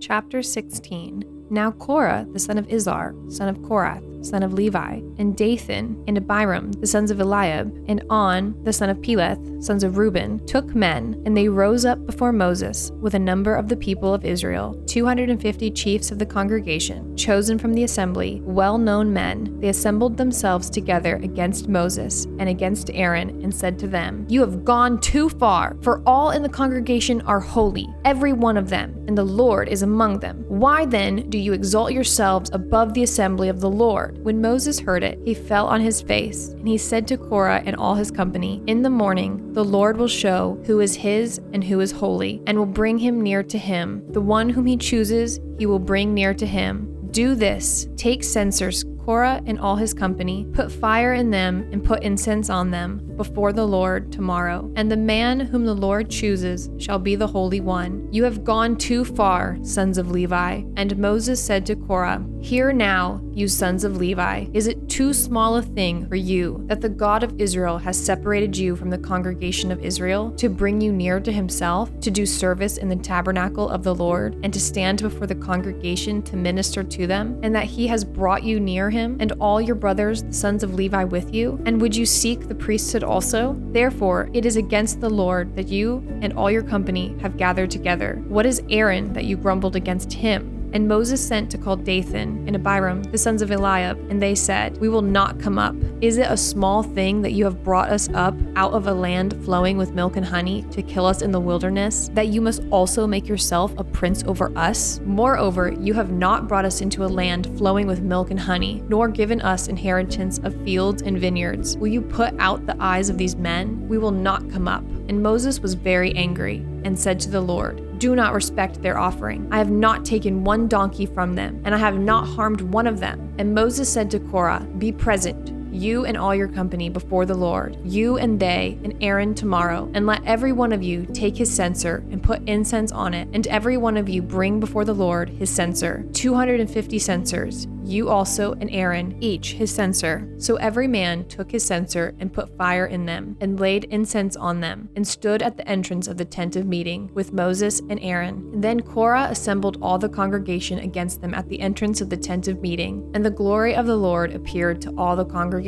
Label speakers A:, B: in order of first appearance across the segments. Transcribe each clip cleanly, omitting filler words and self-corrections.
A: Chapter 16. Now Korah, the son of Izhar, son of Korath, son of Levi, and Dathan and Abiram, the sons of Eliab, and On, the son of Peleth, sons of Reuben, took men, and they rose up before Moses with a number of the people of Israel, 250 chiefs of the congregation, chosen from the assembly, well-known men. They assembled themselves together against Moses and against Aaron, and said to them, "You have gone too far, for all in the congregation are holy, every one of them, and the Lord is among them. Why then do you exalt yourselves above the assembly of the Lord?" When Moses heard it, he fell on his face, and he said to Korah and all his company, "In the morning the Lord will show who is his and who is holy, and will bring him near to him. The one whom he chooses, he will bring near to him. Do this, take censers, Korah and all his company, put fire in them and put incense on them before the Lord tomorrow. And the man whom the Lord chooses shall be the Holy One. You have gone too far, sons of Levi." And Moses said to Korah, "Hear now, you sons of Levi, is it too small a thing for you that the God of Israel has separated you from the congregation of Israel to bring you near to himself, to do service in the tabernacle of the Lord, and to stand before the congregation to minister to them, and that he has brought you near him, and all your brothers, the sons of Levi, with you? And would you seek the priesthood also? Therefore, it is against the Lord that you and all your company have gathered together. What is Aaron that you grumbled against him?" And Moses sent to call Dathan and Abiram, the sons of Eliab, and they said, "We will not come up. Is it a small thing that you have brought us up out of a land flowing with milk and honey to kill us in the wilderness, that you must also make yourself a prince over us? Moreover, you have not brought us into a land flowing with milk and honey, nor given us inheritance of fields and vineyards. Will you put out the eyes of these men? We will not come up." And Moses was very angry and said to the Lord, "Do not respect their offering. I have not taken one donkey from them, and I have not harmed one of them." And Moses said to Korah, "Be present, you and all your company, before the Lord, you and they and Aaron tomorrow, and let every one of you take his censer and put incense on it, and every one of you bring before the Lord his censer, 250 censers, you also and Aaron, each his censer." So every man took his censer and put fire in them, and laid incense on them, and stood at the entrance of the tent of meeting with Moses and Aaron. And then Korah assembled all the congregation against them at the entrance of the tent of meeting, and the glory of the Lord appeared to all the congregation.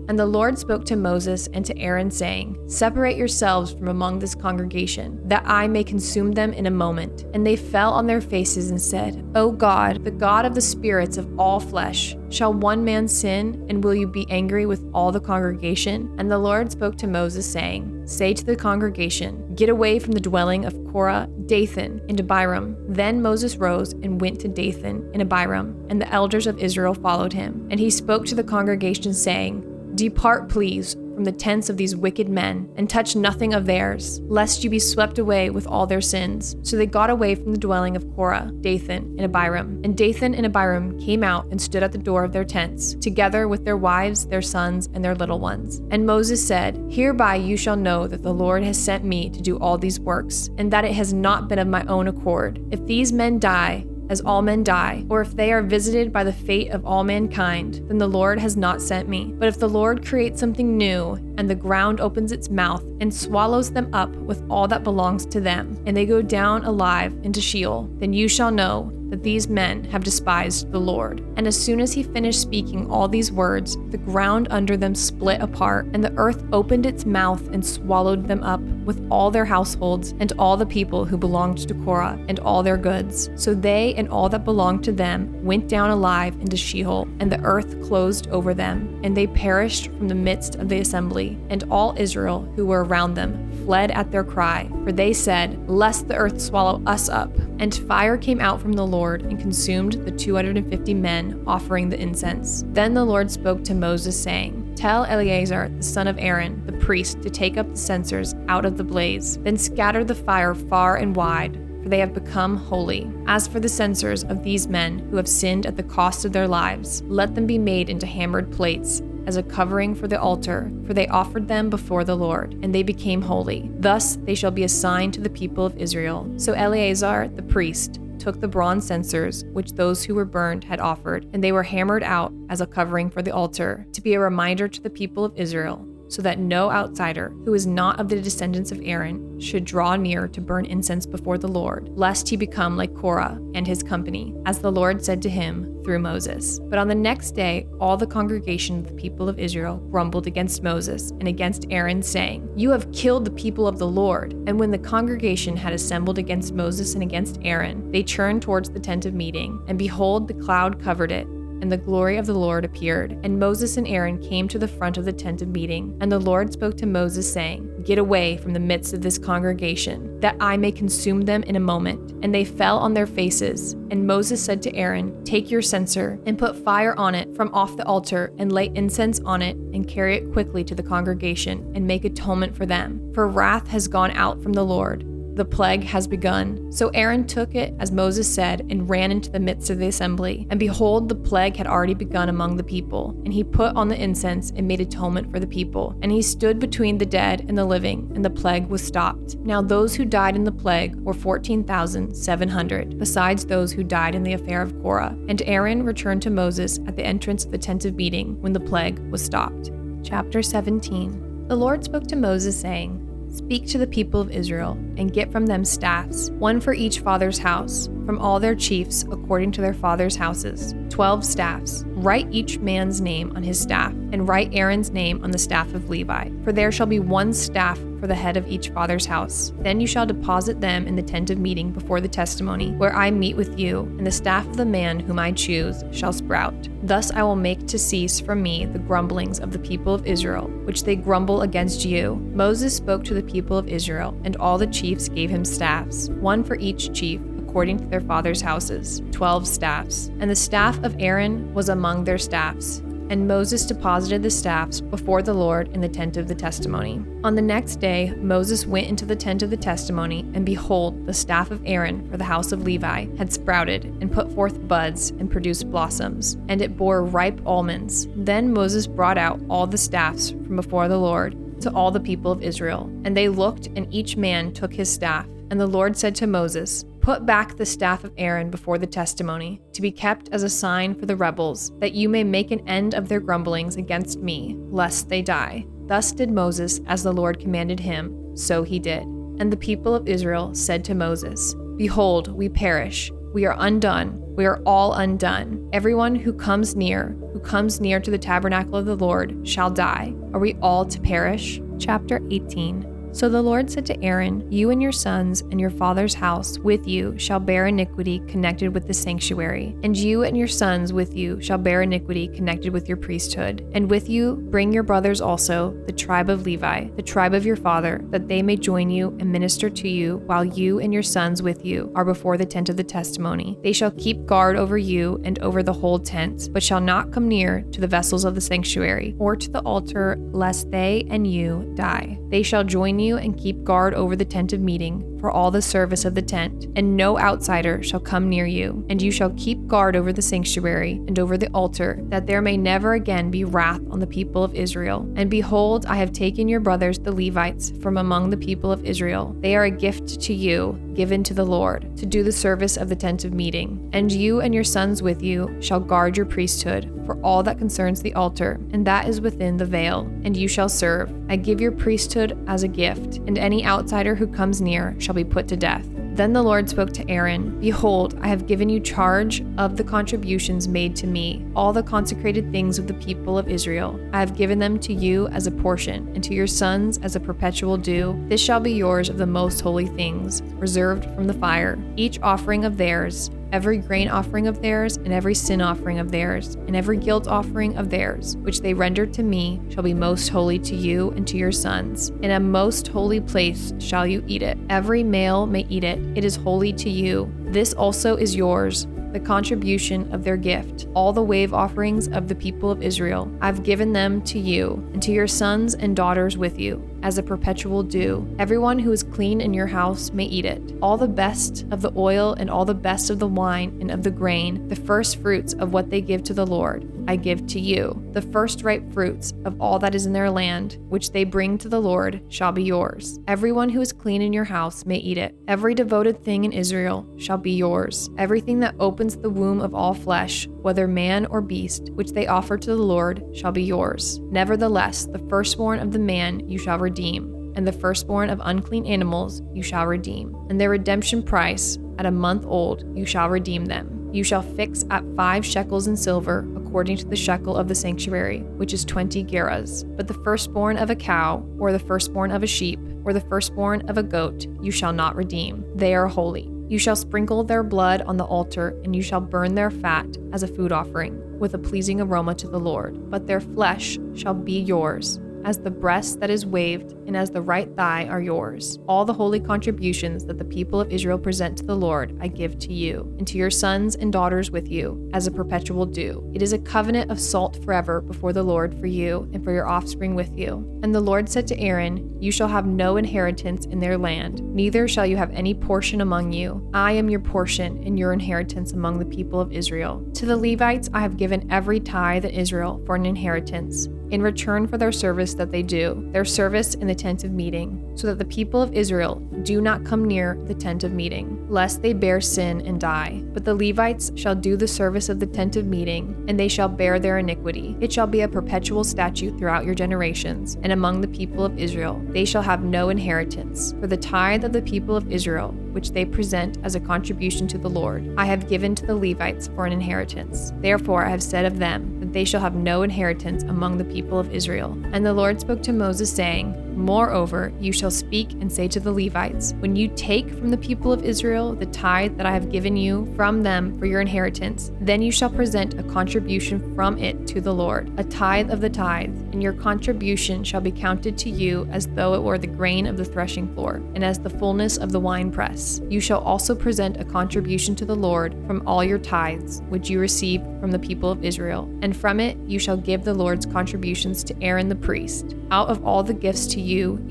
A: And the Lord spoke to Moses and to Aaron, saying, "Separate yourselves from among this congregation, that I may consume them in a moment." And they fell on their faces and said, "O God, the God of the spirits of all flesh, shall one man sin, and will you be angry with all the congregation?" And the Lord spoke to Moses, saying, "Say to the congregation, get away from the dwelling of Korah, Dathan, and Abiram." Then Moses rose and went to Dathan and Abiram, and the elders of Israel followed him. And he spoke to the congregation, saying, "Depart, please, from the tents of these wicked men, and touch nothing of theirs, lest you be swept away with all their sins." So they got away from the dwelling of Korah, Dathan, and Abiram. And Dathan and Abiram came out and stood at the door of their tents, together with their wives, their sons, and their little ones. And Moses said, "Hereby you shall know that the Lord has sent me to do all these works, and that it has not been of my own accord. If these men die, as all men die, or if they are visited by the fate of all mankind, then the Lord has not sent me. But if the Lord creates something new, and the ground opens its mouth and swallows them up with all that belongs to them, and they go down alive into Sheol, then you shall know that these men have despised the Lord." And as soon as he finished speaking all these words, the ground under them split apart, and the earth opened its mouth and swallowed them up with all their households and all the people who belonged to Korah and all their goods. So they and all that belonged to them went down alive into Sheol, and the earth closed over them, and they perished from the midst of the assembly. And all Israel who were around them fled at their cry, for they said, "Lest the earth swallow us up." And fire came out from the Lord and consumed the 250 men offering the incense. Then the Lord spoke to Moses, saying, "Tell Eleazar, the son of Aaron, the priest, to take up the censers out of the blaze. Then scatter the fire far and wide, for they have become holy. As for the censers of these men who have sinned at the cost of their lives, let them be made into hammered plates, as a covering for the altar, for they offered them before the Lord, and they became holy. Thus they shall be a sign to the people of Israel." So Eleazar, the priest, took the bronze censers which those who were burned had offered, and they were hammered out as a covering for the altar, to be a reminder to the people of Israel so that no outsider who is not of the descendants of Aaron should draw near to burn incense before the Lord, lest he become like Korah and his company, as the Lord said to him through Moses. But on the next day, all the congregation of the people of Israel grumbled against Moses and against Aaron, saying, "You have killed the people of the Lord." And when the congregation had assembled against Moses and against Aaron, they turned towards the tent of meeting, and behold, the cloud covered it, and the glory of the Lord appeared. And Moses and Aaron came to the front of the tent of meeting. And the Lord spoke to Moses, saying, "Get away from the midst of this congregation, that I may consume them in a moment." And they fell on their faces. And Moses said to Aaron, "Take your censer, and put fire on it from off the altar, and light incense on it, and carry it quickly to the congregation, and make atonement for them. For wrath has gone out from the Lord. The plague has begun." So Aaron took it as Moses said, and ran into the midst of the assembly. And behold, the plague had already begun among the people. And he put on the incense and made atonement for the people. And he stood between the dead and the living, and the plague was stopped. Now those who died in the plague were 14,700, besides those who died in the affair of Korah. And Aaron returned to Moses at the entrance of the tent of meeting when the plague was stopped. Chapter 17. The Lord spoke to Moses, saying, "Speak to the people of Israel, and get from them staffs, one for each father's house, from all their chiefs according to their fathers' houses, 12 staffs. Write each man's name on his staff, and write Aaron's name on the staff of Levi. For there shall be one staff for the head of each father's house. Then you shall deposit them in the tent of meeting before the testimony, where I meet with you, and the staff of the man whom I choose shall sprout. Thus I will make to cease from me the grumblings of the people of Israel, which they grumble against you." Moses spoke to the people of Israel, and all the chiefs gave him staffs, one for each chief, according to their fathers' houses, 12 staffs. And the staff of Aaron was among their staffs. And Moses deposited the staffs before the Lord in the tent of the testimony. On the next day, Moses went into the tent of the testimony, and behold, the staff of Aaron for the house of Levi had sprouted, and put forth buds, and produced blossoms, and it bore ripe almonds. Then Moses brought out all the staffs from before the Lord to all the people of Israel. And they looked, and each man took his staff. And the Lord said to Moses, "Put back the staff of Aaron before the testimony, to be kept as a sign for the rebels, that you may make an end of their grumblings against me, lest they die." Thus did Moses as the Lord commanded him, so he did. And the people of Israel said to Moses, "Behold, we perish. We are undone. We are all undone. Everyone who comes near to the tabernacle of the Lord shall die. Are we all to perish?" Chapter 18. So the Lord said to Aaron, "You and your sons and your father's house with you shall bear iniquity connected with the sanctuary, and you and your sons with you shall bear iniquity connected with your priesthood. And with you bring your brothers also, the tribe of Levi, the tribe of your father, that they may join you and minister to you while you and your sons with you are before the tent of the testimony. They shall keep guard over you and over the whole tent, but shall not come near to the vessels of the sanctuary or to the altar, lest they and you die. They shall join you and keep guard over the tent of meeting for all the service of the tent, and no outsider shall come near you. And you shall keep guard over the sanctuary and over the altar, that there may never again be wrath on the people of Israel. And behold, I have taken your brothers the Levites from among the people of Israel. They are a gift to you, given to the Lord, to do the service of the tent of meeting. And you and your sons with you shall guard your priesthood for all that concerns the altar, and that is within the veil, and you shall serve. I give your priesthood as a gift, and any outsider who comes near shall be put to death." Then the Lord spoke to Aaron, "Behold, I have given you charge of the contributions made to me, all the consecrated things of the people of Israel. I have given them to you as a portion, and to your sons as a perpetual due. This shall be yours of the most holy things, reserved from the fire. Each offering of theirs, every grain offering of theirs, and every sin offering of theirs, and every guilt offering of theirs, which they render to me, shall be most holy to you and to your sons. In a most holy place shall you eat it. Every male may eat it. It is holy to you. This also is yours, the contribution of their gift, all the wave offerings of the people of Israel. I've given them to you and to your sons and daughters with you as a perpetual due. Everyone who is clean in your house may eat it. All the best of the oil and all the best of the wine and of the grain, the first fruits of what they give to the Lord. I give to you. The first ripe fruits of all that is in their land, which they bring to the Lord, shall be yours. Everyone who is clean in your house may eat it. Every devoted thing in Israel shall be yours. Everything that opens the womb of all flesh, whether man or beast, which they offer to the Lord, shall be yours. Nevertheless, the firstborn of the man you shall redeem, and the firstborn of unclean animals you shall redeem. And their redemption price, at a month old, you shall redeem them. You shall fix at 5 shekels in silver, according to the shekel of the sanctuary, which is 20 gerahs. But the firstborn of a cow, or the firstborn of a sheep, or the firstborn of a goat, you shall not redeem. They are holy. You shall sprinkle their blood on the altar, and you shall burn their fat as a food offering, with a pleasing aroma to the Lord. But their flesh shall be yours, as the breast that is waved, and as the right thigh are yours. All the holy contributions that the people of Israel present to the Lord I give to you, and to your sons and daughters with you, as a perpetual due. It is a covenant of salt forever before the Lord for you and for your offspring with you. And the Lord said to Aaron, You shall have no inheritance in their land, neither shall you have any portion among you. I am your portion and your inheritance among the people of Israel. To the Levites I have given every tithe in Israel for an inheritance, in return for their service that they do, their service in the tent of meeting, so that the people of Israel do not come near the tent of meeting, lest they bear sin and die. But the Levites shall do the service of the tent of meeting, and they shall bear their iniquity. It shall be a perpetual statute throughout your generations, and among the people of Israel they shall have no inheritance. For the tithe of the people of Israel, which they present as a contribution to the Lord, I have given to the Levites for an inheritance. Therefore I have said of them that they shall have no inheritance among the people of Israel. And the Lord spoke to Moses, saying, Moreover, you shall speak and say to the Levites, When you take from the people of Israel the tithe that I have given you from them for your inheritance, then you shall present a contribution from it to the Lord, a tithe of the tithe, and your contribution shall be counted to you as though it were the grain of the threshing floor, and as the fullness of the winepress. You shall also present a contribution to the Lord from all your tithes, which you receive from the people of Israel, and from it you shall give the Lord's contributions to Aaron the priest. Out of all the gifts to you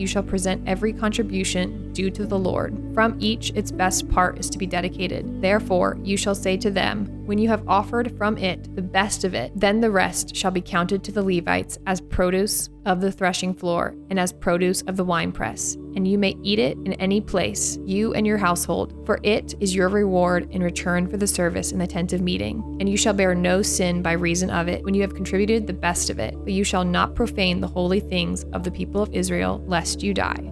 A: shall present every contribution due to the Lord. From each its best part is to be dedicated. Therefore you shall say to them, When you have offered from it the best of it, then the rest shall be counted to the Levites as produce of the threshing floor and as produce of the winepress. And you may eat it in any place, you and your household, for it is your reward in return for the service in the tent of meeting. And you shall bear no sin by reason of it when you have contributed the best of it, but you shall not profane the holy things of the people of Israel, lest you die.